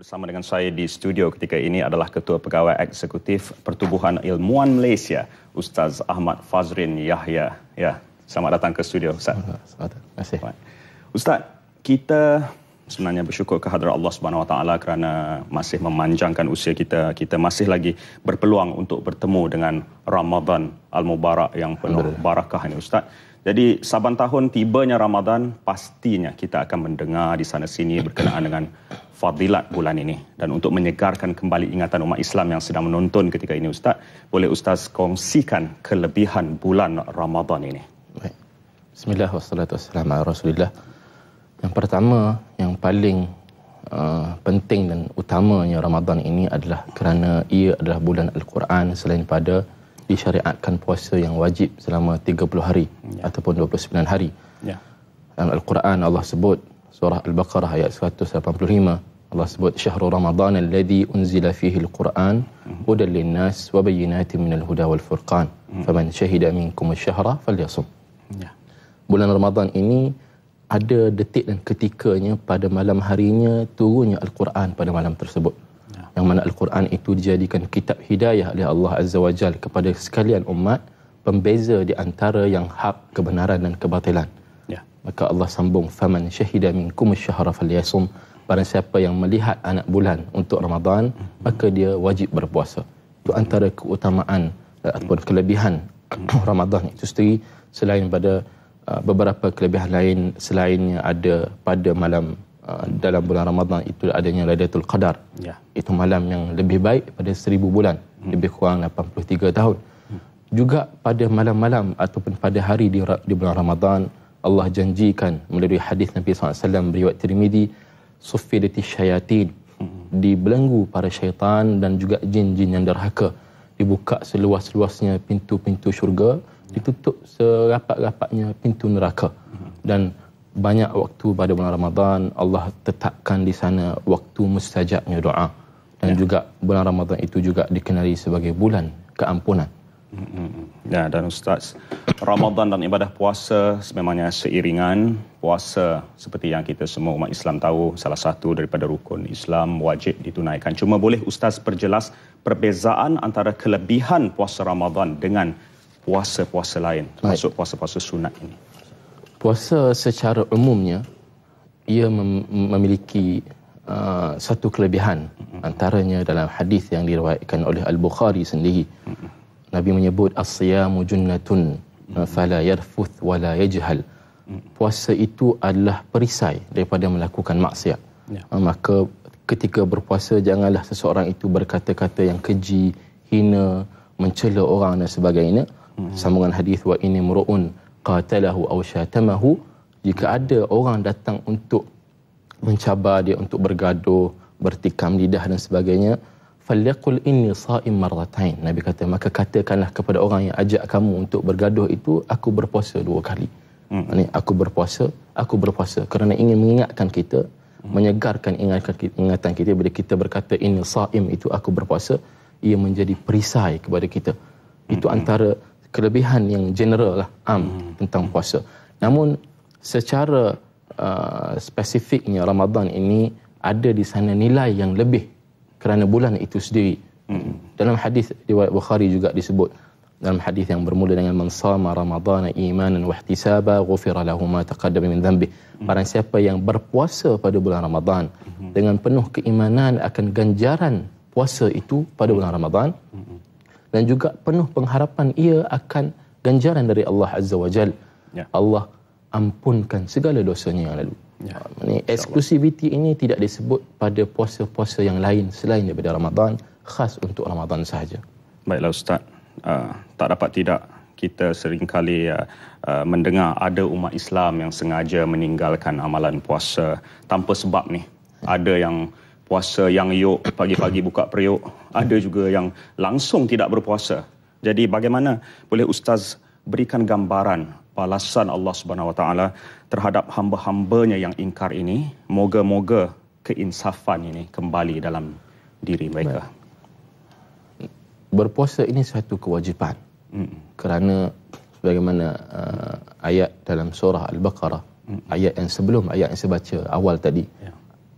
Bersama dengan saya di studio ketika ini adalah Ketua Pegawai Eksekutif Pertubuhan Ilmuwan Malaysia, Ustaz Ahmad Fazrin Yahya. Ya, selamat datang ke studio, Ustaz. Terima kasih. Ustaz, kita sebenarnya bersyukur kehadrat Allah Subhanahu Wa Taala kerana masih memanjangkan usia kita. Kita masih lagi berpeluang untuk bertemu dengan Ramadan Al-Mubarak yang penuh barakah ini, Ustaz. Jadi saban tahun tibanya Ramadan, pastinya kita akan mendengar di sana sini berkenaan dengan fadilat bulan ini. Dan untuk menyegarkan kembali ingatan umat Islam yang sedang menonton ketika ini, Ustaz, boleh Ustaz kongsikan kelebihan bulan Ramadan ini? Baik. Bismillah wassalatu wassalamu ala Rasulillah. Yang pertama, yang paling penting dan utamanya Ramadan ini adalah kerana ia adalah bulan Al-Quran, selain pada disyariatkan puasa yang wajib selama 30 hari ataupun 29 hari. Dalam Al-Quran Allah sebut surah Al-Baqarah ayat 185, Allah sebut syahrul Ramadan alladhi unzila fihi al-Quran hudan lin-nas wa bayyinatin minal huda wal furqan faman syahida minkum asy-syahra falyasum. Bulan Ramadan ini ada detik dan ketikanya pada malam harinya turunnya Al-Quran pada malam tersebut. Yang mana Al-Quran itu dijadikan kitab hidayah oleh Allah Azza wa Jal kepada sekalian umat, pembeza di antara yang hak, kebenaran dan kebatilan. Maka Allah sambung, faman syahida minkum asy-syahra falyasum. Barang siapa yang melihat anak bulan untuk Ramadan, maka dia wajib berpuasa. Itu antara keutamaan ataupun kelebihan Ramadan itu sendiri. Selain pada beberapa kelebihan lain selainnya ada pada malam dalam bulan Ramadan itu adanya Lailatul Qadar. Itu malam yang lebih baik pada 1000 bulan, lebih kurang 83 tahun. Juga pada malam-malam ataupun pada hari di bulan Ramadan, Allah janjikan melalui hadis Nabi SAW riwayat Tirmizi, suffidatis syayatin, dibelenggu para syaitan dan juga jin-jin yang derhaka, dibuka seluas-luasnya pintu-pintu syurga, ditutup serapat-rapatnya pintu neraka. Dan banyak waktu pada bulan Ramadan Allah tetapkan di sana waktu mustajabnya doa. Dan juga bulan Ramadan itu juga dikenali sebagai bulan keampunan. Ya, dan Ustaz, Ramadan dan ibadah puasa sememangnya seiringan. Puasa seperti yang kita semua umat Islam tahu, salah satu daripada rukun Islam, wajib ditunaikan. Cuma boleh Ustaz perjelas perbezaan antara kelebihan puasa Ramadan dengan puasa-puasa lain, termasuk puasa-puasa sunat ini? Puasa secara umumnya ia memiliki satu kelebihan, antaranya dalam hadis yang diriwayatkan oleh Al-Bukhari sendiri. Nabi menyebut as-siyamu junnatun fala yarfuth wala yajhal. Puasa itu adalah perisai daripada melakukan maksiat. Maka ketika berpuasa janganlah seseorang itu berkata-kata yang keji, hina, mencela orang dan sebagainya. Sambungan hadis, wa inni mur'un qatalahu aw syatamahu, jika ada orang datang untuk mencabar dia, untuk bergaduh, bertikam lidah dan sebagainya, falyaqul inni sha'im marratain. Nabi kata, maka katakanlah kepada orang yang ajak kamu untuk bergaduh itu, aku berpuasa 2 kali. Ini aku berpuasa kerana ingin mengingatkan kita, menyegarkan ingatan kita. Bila kita berkata inni sha'im itu aku berpuasa, ia menjadi perisai kepada kita. Itu antara kelebihan yang general lah, tentang puasa. Namun secara spesifiknya Ramadan ini ada di sana nilai yang lebih kerana bulan itu sendiri. Dalam hadis riwayat Bukhari juga disebut, dalam hadis yang bermula dengan man shama ramadhana imanan wa ihtisaba ghufira lahu ma taqaddama min dhanbi. Barang siapa yang berpuasa pada bulan Ramadan dengan penuh keimanan akan ganjaran puasa itu pada bulan Ramadan, dan juga penuh pengharapan ia akan ganjaran dari Allah Azza wa Jal. Allah ampunkan segala dosanya yang lalu. Eksklusiviti ini tidak disebut pada puasa-puasa yang lain selain daripada Ramadan, khas untuk Ramadan sahaja. Baiklah Ustaz, tak dapat tidak kita seringkali mendengar ada umat Islam yang sengaja meninggalkan amalan puasa tanpa sebab ni. Ada yang puasa yang yuk, pagi-pagi buka periuk. Ada juga yang langsung tidak berpuasa. Jadi bagaimana boleh Ustaz berikan gambaran balasan Allah Subhanahu Wa Taala terhadap hamba-hambanya yang ingkar ini? Moga-moga keinsafan ini kembali dalam diri mereka. Berpuasa ini satu kewajipan. Kerana sebagaimana ayat dalam surah Al-Baqarah, ayat yang sebelum ayat yang saya baca awal tadi,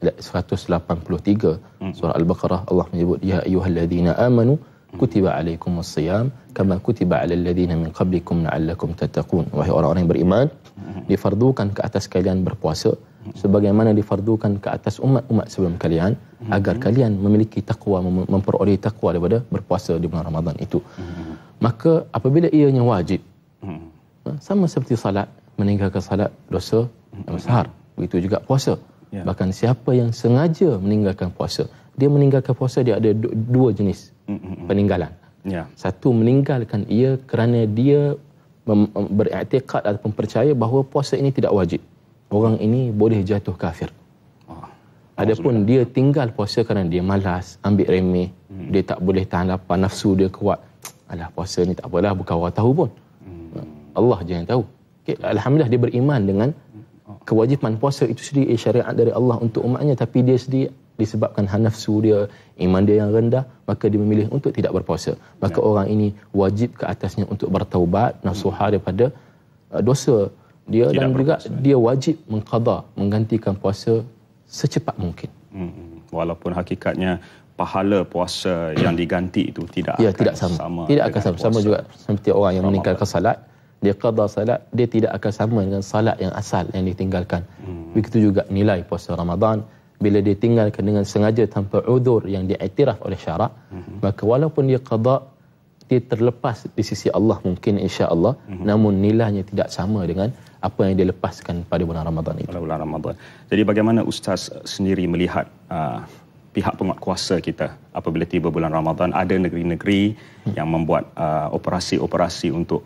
183, Surah Al-Baqarah Allah menyebut ya ayyuhallazina amanu kutiba alaikumus-siyam kama kutiba alal ladzina min qablikum la'allakum tattaqun. Wahai orang-orang yang beriman, difardukan ke atas kalian berpuasa sebagaimana difardukan ke atas umat-umat sebelum kalian agar kalian memiliki takwa, memperoleh takwa daripada berpuasa di bulan Ramadan itu. Maka apabila ianya wajib, sama seperti salat, meninggalkan salat dosa yang besar, begitu juga puasa. Bahkan siapa yang sengaja meninggalkan puasa, dia meninggalkan puasa, dia ada dua jenis peninggalan. Satu, meninggalkan ia kerana dia beriktikad ataupun percaya bahawa puasa ini tidak wajib, orang ini boleh jatuh kafir. Adapun dia tinggal puasa kerana dia malas, ambil remeh, dia tak boleh tahan lapar, nafsu dia kuat, alah puasa ni tak apalah, bukan orang tahu pun, Allah je yang tahu. Okay, alhamdulillah dia beriman dengan kewajipan puasa itu sendiri, syariat dari Allah untuk umatnya, tapi dia sendiri disebabkan nafsu dia, iman dia yang rendah, maka dia memilih untuk tidak berpuasa. Maka orang ini wajib ke atasnya untuk bertaubat, nasuha daripada dosa dia, tidak dan berpuasa. Juga dia wajib mengqada, menggantikan puasa secepat mungkin. Walaupun hakikatnya pahala puasa yang diganti itu tidak akan sama. Tidak akan sama juga seperti orang yang meninggalkan salat, dia qada salat, dia tidak akan sama dengan salat yang asal yang ditinggalkan. Begitu juga nilai puasa Ramadan, bila dia tinggalkan dengan sengaja tanpa uzur yang diiktiraf oleh syarak, maka walaupun dia qada, dia terlepas di sisi Allah mungkin insya-Allah, namun nilainya tidak sama dengan apa yang dia lepaskan pada bulan Ramadan itu. Bulan Ramadan. Jadi bagaimana Ustaz sendiri melihat pihak penguatkuasa kita apabila tiba bulan Ramadan? Ada negeri-negeri yang membuat operasi-operasi untuk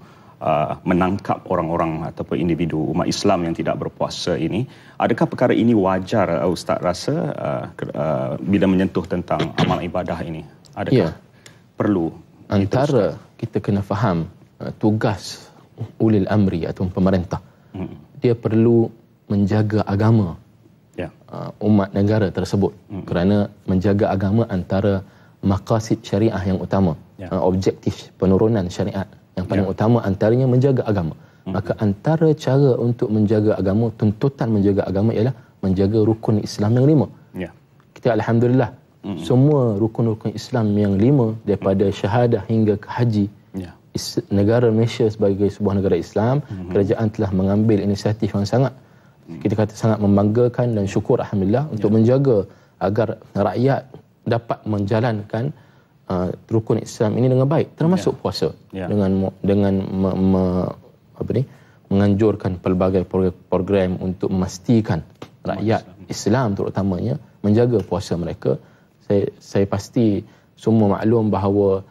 menangkap orang-orang ataupun individu umat Islam yang tidak berpuasa ini. Adakah perkara ini wajar, Ustaz rasa, bila menyentuh tentang amal ibadah ini? Adakah perlu? Antara kita kena faham tugas ulil amri atau pemerintah, dia perlu menjaga agama umat negara tersebut, kerana menjaga agama antara maqasid syariah yang utama, objektif penurunan syariat yang paling utama antaranya menjaga agama. Maka antara cara untuk menjaga agama, tuntutan menjaga agama ialah menjaga rukun Islam yang 5. Kita alhamdulillah semua rukun-rukun Islam yang 5 daripada syahadah hingga ke haji, negara Malaysia sebagai sebuah negara Islam, kerajaan telah mengambil inisiatif yang sangat, kita kata sangat membanggakan dan syukur alhamdulillah untuk menjaga agar rakyat dapat menjalankan rukun Islam ini dengan baik, termasuk puasa, dengan menganjurkan pelbagai program untuk memastikan rakyat Islam terutamanya menjaga puasa mereka. Saya pasti semua maklum bahawa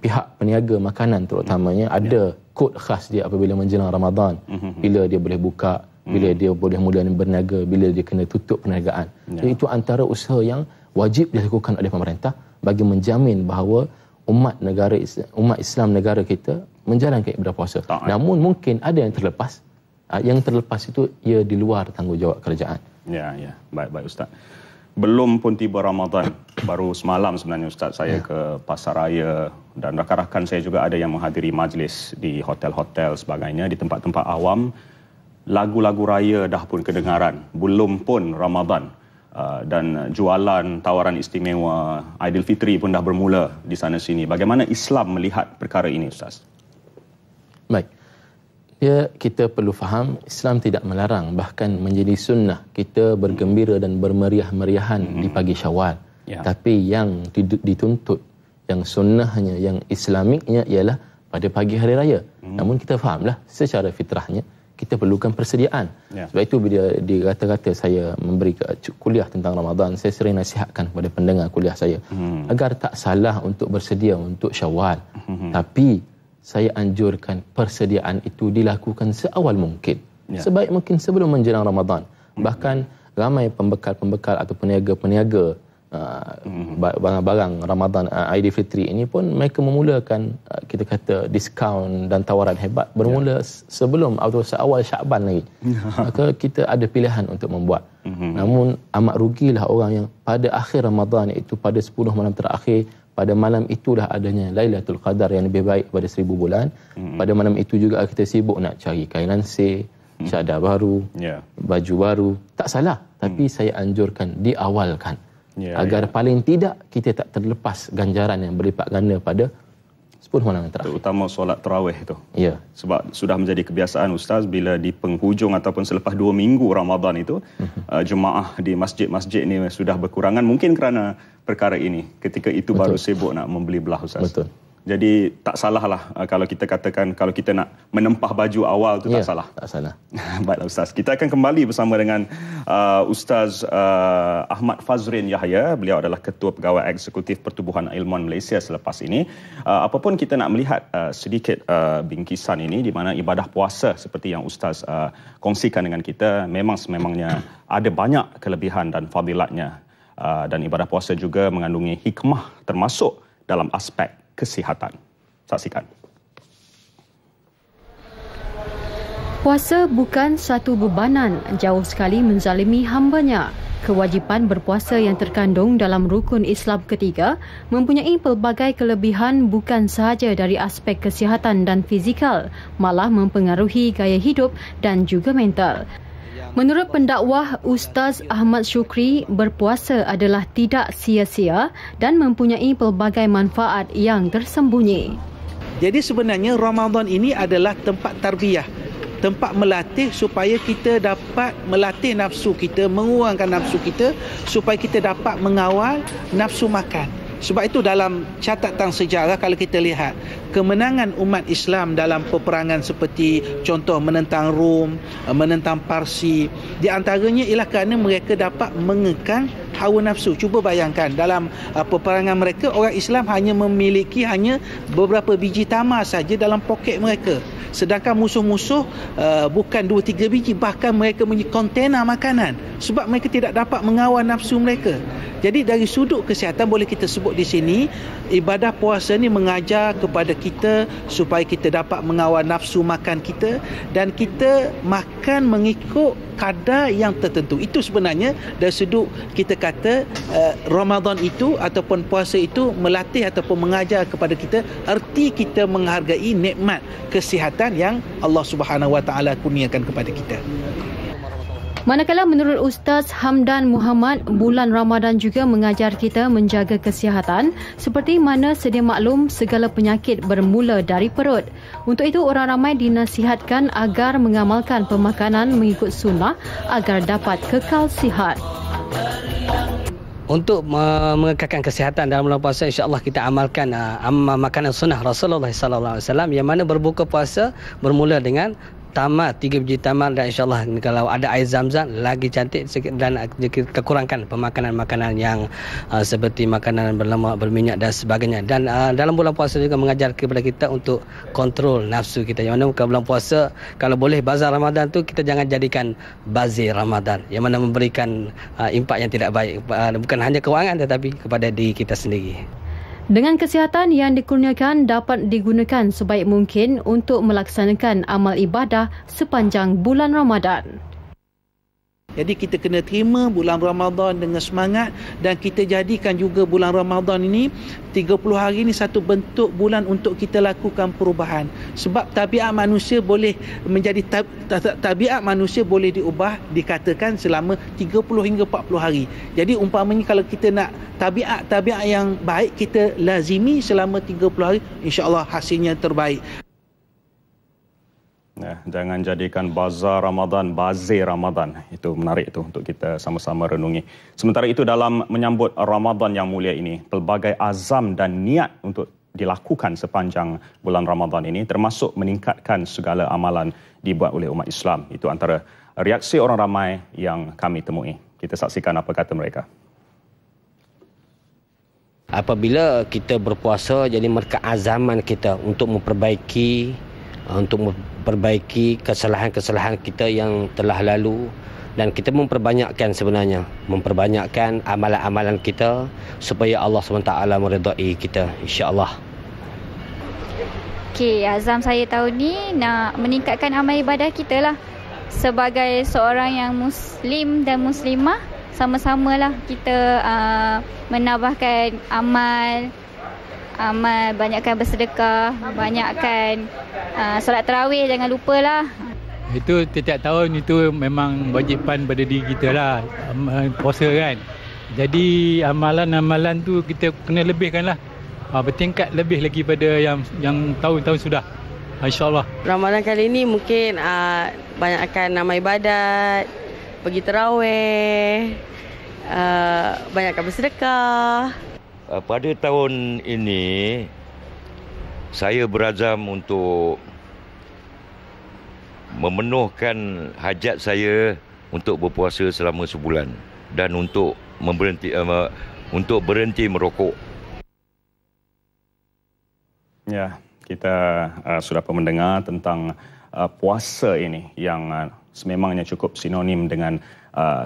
pihak peniaga makanan terutamanya ada kod khas dia apabila menjelang Ramadan, bila dia boleh buka, bila dia boleh mula berniaga, bila dia kena tutup perniagaan. Jadi itu antara usaha yang wajib dilakukan oleh pemerintah bagi menjamin bahawa umat Islam negara kita menjalankan ibadah puasa. Namun mungkin ada yang terlepas. Yang terlepas itu ia di luar tanggungjawab kerajaan. Baik Ustaz. Belum pun tiba Ramadan, baru semalam sebenarnya Ustaz saya ke Pasar Raya, dan rakan-rakan saya juga ada yang menghadiri majlis di hotel-hotel sebagainya, di tempat-tempat awam. Lagu-lagu raya dah pun kedengaran, belum pun Ramadan. Dan jualan tawaran istimewa Aidilfitri pun dah bermula di sana sini. Bagaimana Islam melihat perkara ini Ustaz? Baik. Kita perlu faham Islam tidak melarang, bahkan menjadi sunnah kita bergembira dan bermeriah-meriahan di pagi Syawal. Tapi yang dituntut, yang sunnahnya, yang islamiknya ialah pada pagi hari raya. Namun kita fahamlah secara fitrahnya kita perlukan persediaan. Sebab itu bila dikata-kata saya memberi kuliah tentang Ramadan, saya sering nasihatkan kepada pendengar kuliah saya agar tak salah untuk bersedia untuk Syawal. Tapi saya anjurkan persediaan itu dilakukan seawal mungkin. Sebaik mungkin sebelum menjelang Ramadan. Bahkan ramai pembekal-pembekal atau peniaga-peniaga barang-barang Ramadan Aidilfitri ini pun mereka memulakan kita kata diskaun dan tawaran hebat bermula sebelum atau seawal Syaban lagi. Maka kita ada pilihan untuk membuat. Namun amat rugilah orang yang pada akhir Ramadan, iaitu pada 10 malam terakhir, pada malam itulah adanya Lailatul Qadar yang lebih baik pada 1000 bulan. Pada malam itu juga kita sibuk nak cari kain lansir, cadar baru, baju baru. Tak salah, tapi saya anjurkan diawalkan. agar paling tidak kita tak terlepas ganjaran yang berlipat ganda pada 10 malam yang terakhir. Terutama solat tarawih itu. Ya. Sebab sudah menjadi kebiasaan Ustaz, bila di penghujung ataupun selepas 2 minggu Ramadan itu, jemaah di masjid-masjid ni sudah berkurangan, mungkin kerana perkara ini. Ketika itu baru sibuk nak membeli belah Ustaz. Betul. Jadi tak salahlah kalau kita katakan, kalau kita nak menempah baju awal tu tak salah. Tak salah. Baiklah Ustaz, kita akan kembali bersama dengan Ustaz Ahmad Fazrin Yahya. Beliau adalah Ketua Pegawai Eksekutif Pertubuhan Ilmuwan Malaysia selepas ini. Apapun kita nak melihat sedikit bingkisan ini, di mana ibadah puasa seperti yang Ustaz kongsikan dengan kita, memang sememangnya ada banyak kelebihan dan fadilatnya. Dan ibadah puasa juga mengandungi hikmah termasuk dalam aspek kesihatan. Saksikan. Puasa bukan satu bebanan, jauh sekali menzalimi hambanya. Kewajipan berpuasa yang terkandung dalam rukun Islam ketiga mempunyai pelbagai kelebihan bukan sahaja dari aspek kesihatan dan fizikal, malah mempengaruhi gaya hidup dan juga mental. Menurut pendakwah Ustaz Ahmad Syukri, berpuasa adalah tidak sia-sia dan mempunyai pelbagai manfaat yang tersembunyi. Jadi sebenarnya Ramadan ini adalah tempat tarbiyah, tempat melatih supaya kita dapat melatih nafsu kita, mengurangkan nafsu kita supaya kita dapat mengawal nafsu makan. Sebab itu dalam catatan sejarah kalau kita lihat kemenangan umat Islam dalam peperangan seperti contoh menentang Rom, menentang Parsi, di antaranya ialah kerana mereka dapat mengekang hawa nafsu. Cuba bayangkan dalam peperangan mereka, orang Islam hanya memiliki beberapa biji tamar saja dalam poket mereka. Sedangkan musuh-musuh bukan 2-3 biji, bahkan mereka punya kontena makanan sebab mereka tidak dapat mengawal nafsu mereka. Jadi dari sudut kesihatan boleh kita sebut di sini, ibadah puasa ni mengajar kepada kita supaya kita dapat mengawal nafsu makan kita dan kita makan mengikut kadar yang tertentu. Itu sebenarnya dari sudut kita kata Ramadan itu ataupun puasa itu melatih ataupun mengajar kepada kita erti kita menghargai nikmat kesihatan yang Allah Subhanahu Wa Taala kurniakan kepada kita. Manakala menurut Ustaz Hamdan Muhammad, bulan Ramadan juga mengajar kita menjaga kesihatan seperti mana sedia maklum segala penyakit bermula dari perut. Untuk itu orang ramai dinasihatkan agar mengamalkan pemakanan mengikut sunnah agar dapat kekal sihat. Untuk mengekalkan kesihatan dalam bulan puasa, insya-Allah kita amalkan makanan sunnah Rasulullah sallallahu alaihi wasallam yang mana berbuka puasa bermula dengan tamar, 3 biji tamar, dan insyaAllah kalau ada air zam-zam lagi cantik, dan kita kurangkan pemakanan-makanan yang seperti makanan berlemak, berminyak dan sebagainya. Dan dalam bulan puasa juga mengajar kepada kita untuk kontrol nafsu kita, yang mana bulan puasa kalau boleh bazar Ramadan tu kita jangan jadikan bazir Ramadan yang mana memberikan impak yang tidak baik, bukan hanya kewangan tetapi kepada diri kita sendiri. Dengan kesihatan yang dikurniakan dapat digunakan sebaik mungkin untuk melaksanakan amal ibadah sepanjang bulan Ramadan. Jadi kita kena terima bulan Ramadan dengan semangat dan kita jadikan juga bulan Ramadan ini 30 hari ini satu bentuk bulan untuk kita lakukan perubahan. Sebab tabiat manusia boleh menjadi tabiat manusia boleh diubah dikatakan selama 30 hingga 40 hari. Jadi umpamanya kalau kita nak tabiat yang baik kita lazimi selama 30 hari, insya-Allah hasilnya terbaik. Jangan jadikan bazar Ramadan bazir Ramadan. Itu menarik itu untuk kita sama-sama renungi. Sementara itu dalam menyambut Ramadan yang mulia ini, pelbagai azam dan niat untuk dilakukan sepanjang bulan Ramadan ini termasuk meningkatkan segala amalan dibuat oleh umat Islam. Itu antara reaksi orang ramai yang kami temui. Kita saksikan apa kata mereka. Apabila kita berpuasa, jadi mereka azaman kita untuk memperbaiki kesalahan-kesalahan kita yang telah lalu, dan kita memperbanyakkan amalan-amalan kita supaya Allah SWT meridai kita, insya-Allah. Okey, azam saya tahun ni nak meningkatkan amal ibadah kita lah. Sebagai seorang yang muslim dan muslimah, sama-samalah kita menambahkan amal, banyakkan bersedekah, banyakkan solat tarawih, jangan lupalah. Itu setiap tahun itu memang wajiban pada diri kita lah, puasa kan. Jadi amalan-amalan tu kita kena lebihkanlah. Bertingkat lebih lagi pada yang tahun-tahun sudah. InsyaAllah. Ramadan kali ini mungkin banyakkan amal ibadat, pergi tarawih, banyakkan bersedekah. Pada tahun ini saya berazam untuk memenuhkan hajat saya untuk berpuasa selama sebulan dan untuk berhenti merokok. Ya, kita sudah pun mendengar tentang puasa ini yang sememangnya cukup sinonim dengan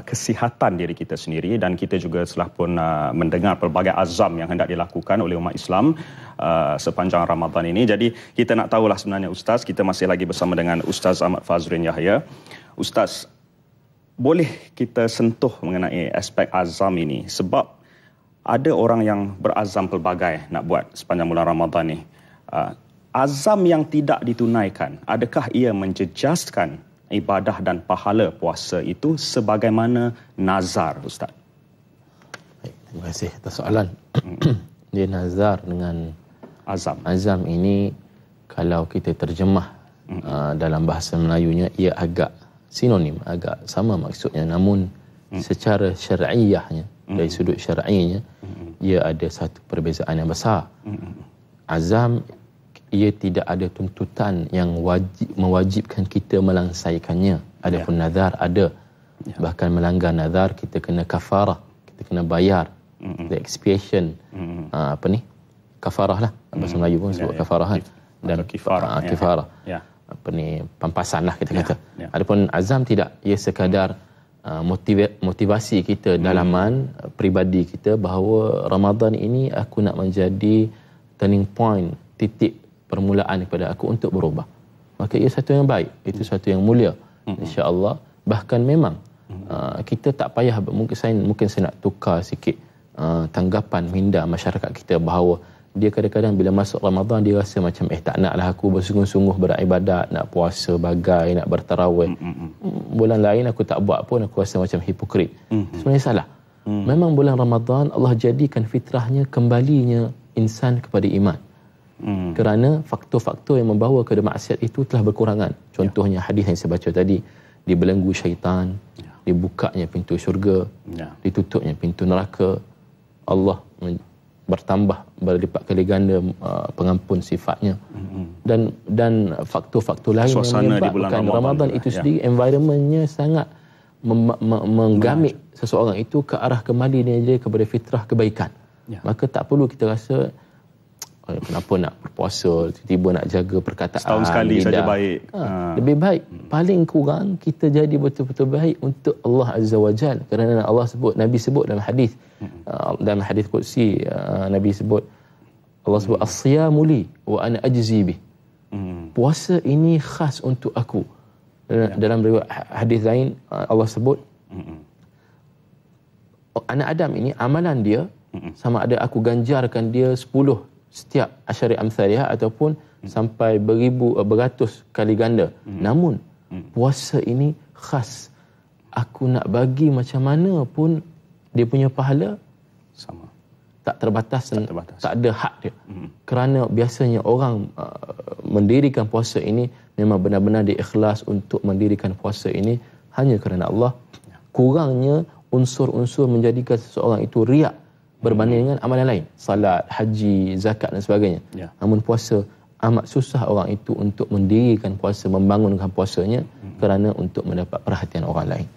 kesihatan diri kita sendiri, dan kita juga telah pun mendengar pelbagai azam yang hendak dilakukan oleh umat Islam sepanjang Ramadan ini. Jadi kita nak tahulah sebenarnya Ustaz, kita masih lagi bersama dengan Ustaz Ahmad Fazrin Yahya. Ustaz, boleh kita sentuh mengenai aspek azam ini, sebab ada orang yang berazam pelbagai nak buat sepanjang bulan Ramadan ni. Azam yang tidak ditunaikan, adakah ia menjejaskan ibadah dan pahala puasa itu sebagaimana nazar, Ustaz? Baik, terima kasih atas soalan. Dia nazar dengan azam. Azam ini kalau kita terjemah dalam bahasa Melayunya, ia agak sinonim, agak sama maksudnya, namun secara syar'iyahnya, dari sudut syar'inya, ia ada satu perbezaan yang besar. Azam, ia tidak ada tuntutan yang mewajibkan kita melangsaikannya. Adapun nazar ada. Bahkan melanggar nazar kita kena kafarah, kita kena bayar, the expiation, kafarah lah, bahasa Melayu pun sebut kafarah kan, dan kifarah, pampasan lah kita kata. Adapun azam tidak, ia sekadar motivasi kita dalaman peribadi kita bahawa Ramadan ini aku nak menjadi turning point, titik permulaan kepada aku untuk berubah. Maka ia satu yang baik, itu satu yang mulia, insya-Allah. Bahkan memang kita tak payah, mungkin saya nak tukar sikit tanggapan minda masyarakat kita bahawa dia kadang-kadang bila masuk Ramadan dia rasa macam tak naklah aku bersungguh-sungguh beribadat, nak puasa bagai, nak bertarawih. Bulan lain aku tak buat pun aku rasa macam hipokrit. Sebenarnya salah. Memang bulan Ramadan Allah jadikan fitrahnya kembalinya insan kepada iman. Kerana faktor-faktor yang membawa kepada maksiat itu telah berkurangan. Contohnya hadis yang saya baca tadi, dibelenggu syaitan, dibukanya pintu syurga, ditutupnya pintu neraka, Allah bertambah berlipat kali ganda pengampun sifatnya, dan faktor-faktor lain yang menyebabkan Ramadan itu sendiri, environmentnya sangat menggamit seseorang itu ke arah kembali dia kepada fitrah kebaikan. Maka tak perlu kita rasa kenapa nak berpuasa, tiba-tiba nak jaga perkataan, setahun sekali saja baik. Lebih baik paling kurang kita jadi betul-betul baik untuk Allah Azza wa Jal. Kerana Allah sebut, Nabi sebut dalam hadis, dalam hadis qudsi, Nabi sebut, Allah sebut as-siyamu li wa ana ajzi bih. Puasa ini khas untuk aku. Dalam riwayat hadis lain Allah sebut anak Adam ini amalan dia sama ada aku ganjarkan dia 10 setiap asyari amsalihah ataupun sampai beratus kali ganda. Namun puasa ini khas, aku nak bagi macam mana pun dia punya pahala sama, tak terbatas. Tak ada had dia. Kerana biasanya orang mendirikan puasa ini memang benar-benar diikhlas untuk mendirikan puasa ini hanya kerana Allah. Kurangnya unsur-unsur menjadikan seseorang itu riak berbanding dengan amalan lain, salat, haji, zakat dan sebagainya. Namun puasa amat susah orang itu untuk mendirikan puasa, membangunkan puasanya kerana untuk mendapat perhatian orang lain.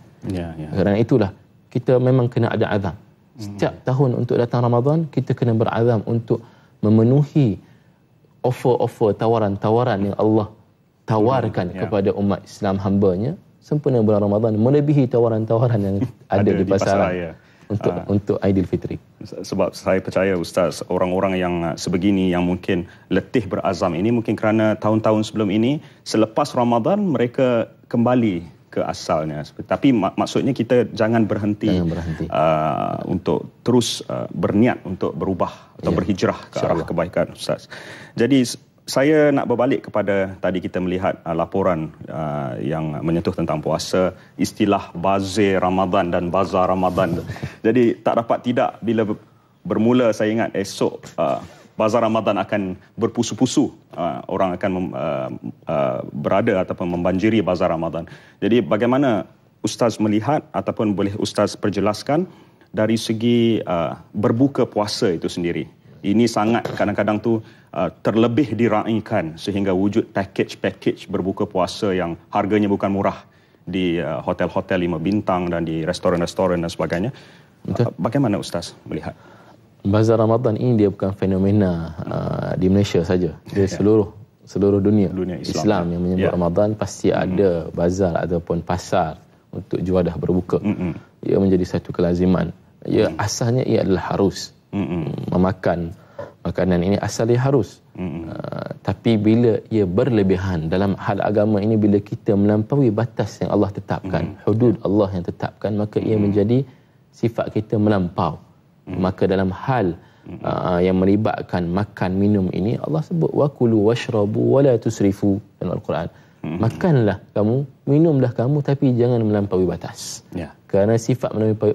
Kerana itulah kita memang kena ada azam. Setiap tahun untuk datang Ramadan, kita kena berazam untuk memenuhi offer-offer, tawaran-tawaran yang Allah tawarkan kepada umat Islam hambanya sempena bulan Ramadan, melebihi tawaran-tawaran yang ada di pasaran untuk Aidilfitri. Sebab saya percaya Ustaz, orang-orang yang sebegini yang mungkin letih berazam ini mungkin kerana tahun-tahun sebelum ini selepas Ramadan mereka kembali ke asalnya. Tapi maksudnya kita jangan berhenti, untuk terus berniat untuk berubah atau berhijrah ke arah kebaikan, Ustaz. Jadi saya nak berbalik kepada tadi kita melihat laporan yang menyentuh tentang puasa, istilah bazir Ramadan dan bazar Ramadan. Jadi tak dapat tidak bila bermula, saya ingat esok bazar Ramadan akan berpusu-pusu. Orang akan berada ataupun membanjiri bazar Ramadan. Jadi bagaimana Ustaz melihat ataupun boleh Ustaz perjelaskan dari segi berbuka puasa itu sendiri? Ini sangat kadang-kadang tu terlebih diraikan sehingga wujud package berbuka puasa yang harganya bukan murah di hotel-hotel 5 bintang dan di restoran-restoran dan sebagainya. Betul. Bagaimana Ustaz melihat? Bazar Ramadan ini dia bukan fenomena di Malaysia saja. Dia seluruh dunia Islam yang menyebut Ramadan pasti ada bazar ataupun pasar untuk juadah berbuka. Ia menjadi satu kelaziman. Ia asalnya ia adalah harus. Memakan makanan ini asalnya harus. Tapi bila ia berlebihan dalam hal agama ini, bila kita melampaui batas yang Allah tetapkan, hudud Allah yang tetapkan, maka ia menjadi sifat kita melampau. Maka dalam hal yang melibatkan makan minum ini, Allah sebut wakulu washrabu wala tusrifu dalam Al-Quran. Makanlah kamu, minumlah kamu, tapi jangan melampaui batas. Kerana sifat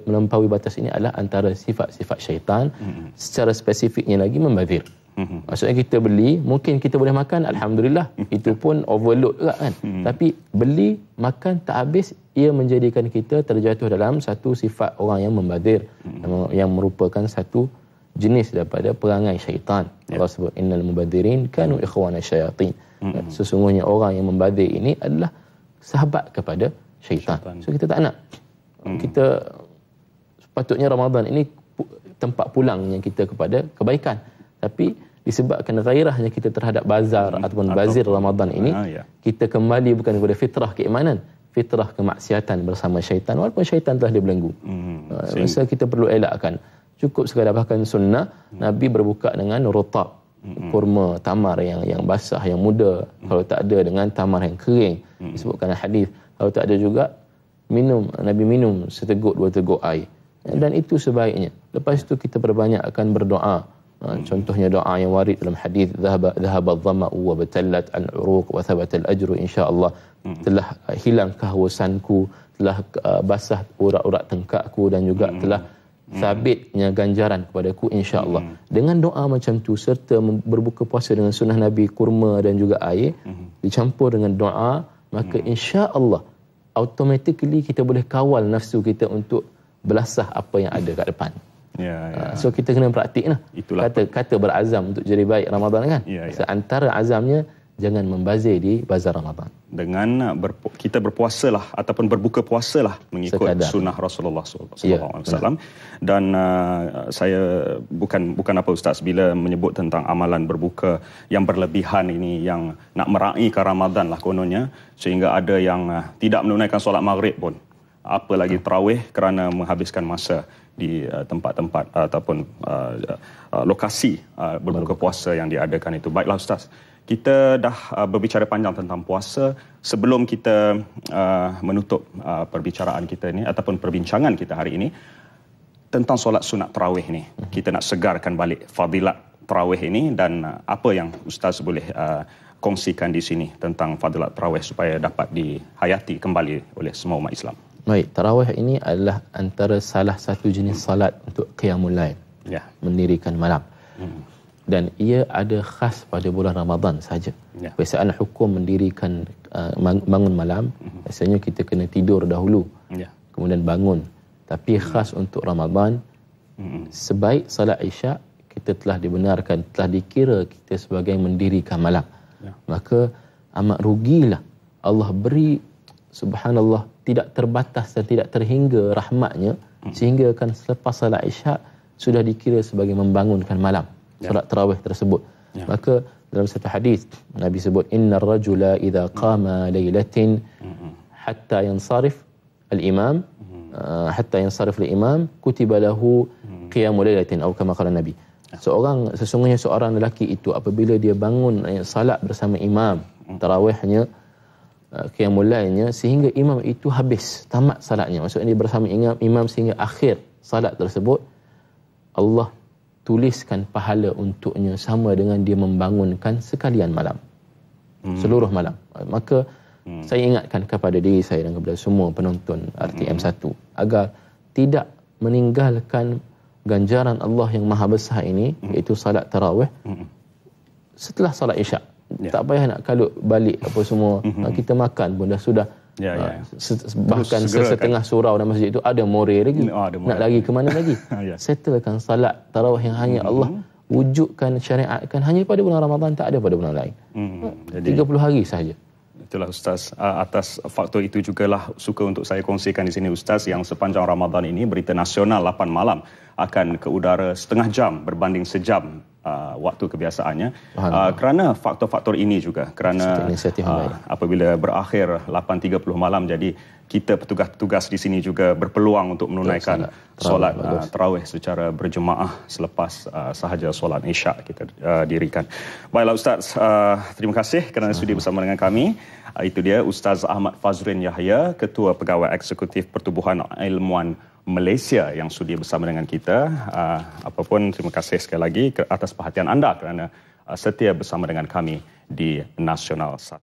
melampaui batas ini adalah antara sifat-sifat syaitan. Secara spesifiknya lagi membazir. Maksudnya kita beli, mungkin kita boleh makan, alhamdulillah, itu pun overload juga kan. Tapi beli, makan tak habis, ia menjadikan kita terjatuh dalam satu sifat orang yang membazir, yang merupakan satu jenis daripada perangai syaitan. Allah sebut innal mubadzirin kanu ikhwana syayatin. Sesungguhnya orang yang membazir ini adalah sahabat kepada syaitan. So kita tak nak. Kita sepatutnya Ramadan ini tempat pulangnya kita kepada kebaikan. Tapi disebabkan gairahnya kita terhadap bazar ataupun bazir Ramadan ini, kita kembali bukan kepada fitrah keimanan, fitrah kemaksiatan bersama syaitan, walaupun syaitan telah dibelenggu. Masa kita perlu elakkan. Cukup sekadar bahkan sunnah Nabi berbuka dengan rutab, kurma tamar yang basah, yang muda. Kalau tak ada, dengan tamar yang kering. Disebutkan hadis, kalau tak ada juga, Nabi minum seteguk 2 teguk air. Dan itu sebaiknya. Lepas itu kita berbanyak akan berdoa. Contohnya doa yang warid dalam hadis, dhahaba adh-dhama'u wa batallat al-uruq wa thabata al-ajru insya-Allah. Telah hilang kehausanku, telah basah urat-urat tengkakku, dan juga telah sabitnya ganjaran kepadaku insya-Allah. Dengan doa macam tu serta berbuka puasa dengan sunnah Nabi, kurma dan juga air dicampur dengan doa, maka insya-Allah automatically kita boleh kawal nafsu kita untuk belasah apa yang ada kat depan. So kita kena praktik lah. Kata berazam untuk jadi baik Ramadan kan. Antara azamnya jangan membazir di bazar Ramadan. Dengan kita berpuasalah ataupun berbuka puasalah mengikut sunnah Rasulullah SAW. Dan saya bukan apa Ustaz bila menyebut tentang amalan berbuka yang berlebihan ini, yang nak meraihkan Ramadan lah kononnya, sehingga ada yang tidak menunaikan solat maghrib pun, apalagi tarawih, kerana menghabiskan masa di tempat-tempat ataupun lokasi berbuka puasa yang diadakan itu. Baiklah Ustaz, kita dah berbicara panjang tentang puasa. Sebelum kita menutup perbicaraan kita ini ataupun perbincangan kita hari ini tentang solat sunat tarawih ni, kita nak segarkan balik fadilat tarawih ini, dan apa yang Ustaz boleh kongsikan di sini tentang fadilat tarawih supaya dapat dihayati kembali oleh semua umat Islam. Baik, tarawih ini adalah antara salah satu jenis salat untuk qiyamul lail, mendirikan malam. Dan ia ada khas pada bulan Ramadan saja. Kebiasaan hukum mendirikan bangun malam, biasanya kita kena tidur dahulu, kemudian bangun. Tapi khas untuk Ramadan, sebaik salat Isyak, kita telah dibenarkan, telah dikira kita sebagai mendirikan malam. Maka amat rugilah Allah beri, subhanallah, tidak terbatas dan tidak terhingga rahmatnya, sehingga kan selepas salat Isyak sudah dikira sebagai membangunkan malam, solat tarawih tersebut. Maka dalam satu hadis Nabi sebut, innar rajula idza qama lailatin hatta yansarif al-imam kutiba lahu qiyamul lailatin, atau kama qala Nabi. Sesungguhnya seorang lelaki itu apabila dia bangun salat bersama imam tarawihnya, qiyamul lailnya, sehingga imam itu habis, tamat salatnya, maksudnya dia bersama imam sehingga akhir salat tersebut, Allah tuliskan pahala untuknya sama dengan dia membangunkan sekalian malam. Seluruh malam. Maka saya ingatkan kepada diri saya dan kepada semua penonton RTM1 agar tidak meninggalkan ganjaran Allah yang maha besar ini, iaitu salat tarawih setelah salat Isyak. Tak payah nak kalut balik apa semua. Kita makan pun dah sudah. Bahkan setengah surau dalam masjid itu ada more lagi. Nak lagi ke mana lagi? Settlekan salat tarawih yang hanya Allah wujudkan, syariatkan hanya pada bulan Ramadan, tak ada pada bulan lain. 30 hari sahaja. Itulah Ustaz, atas faktor itu jugalah suka untuk saya kongsikan di sini Ustaz, yang sepanjang Ramadan ini Berita Nasional 8 malam akan ke udara setengah jam berbanding sejam waktu kebiasaannya, kerana faktor-faktor ini juga, kerana apabila berakhir 8.30 malam, jadi kita petugas-petugas di sini juga berpeluang untuk menunaikan solat tarawih secara berjemaah selepas sahaja solat Isyak kita dirikan. Baiklah Ustaz, terima kasih kerana sudi bersama dengan kami. Itu dia Ustaz Ahmad Fazrin Yahya, Ketua Pegawai Eksekutif Pertubuhan Ilmuwan Malaysia yang sudi bersama dengan kita. Apapun, terima kasih sekali lagi atas perhatian anda kerana setia bersama dengan kami di Nasional 1.